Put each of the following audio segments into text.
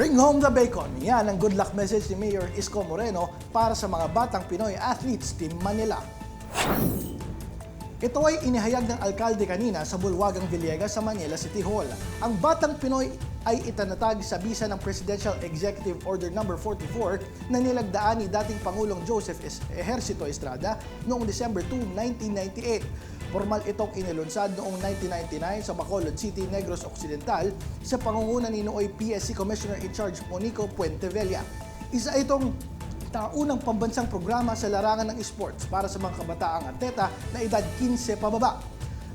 Bring home the bacon. Yan ang good luck message ni Mayor Isko Moreno para sa mga batang Pinoy athletes Team Manila. Ito ay inihayag ng alkalde kanina sa Bulwagang Villegas sa Manila City Hall. Ang Batang Pinoy ay itinatag sa bisa ng Presidential Executive Order No. 44 na nilagdaan ni dating Pangulong Joseph Ejercito Estrada noong December 2, 1998. Formal itong inilunsad noong 1999 sa Bacolod City, Negros Occidental sa pangunguna ni nooy PSC Commissioner in Charge Monico Puentevella. Isa itong taunang pambansang programa sa larangan ng esports para sa mga kabataang atleta na edad 15 pababa.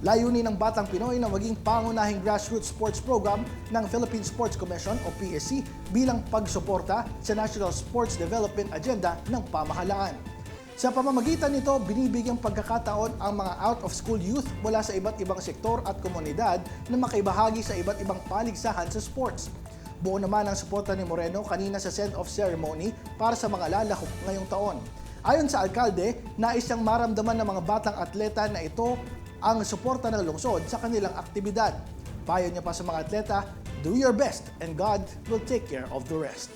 Layunin ng Batang Pinoy na maging pangunahing grassroots sports program ng Philippine Sports Commission o PSC bilang pagsuporta sa National Sports Development Agenda ng pamahalaan. Sa pamamagitan nito, binibigyang pagkakataon ang mga out-of-school youth mula sa iba't ibang sektor at komunidad na makibahagi sa iba't ibang paligsahan sa sports. Buo naman ang suporta ni Moreno kanina sa send-off ceremony para sa mga lalahok ngayong taon. Ayon sa alkalde, nais siyang maramdaman ng mga batang atleta na ito ang suporta ng lungsod sa kanilang aktibidad. Payo niya pa sa mga atleta, do your best and God will take care of the rest.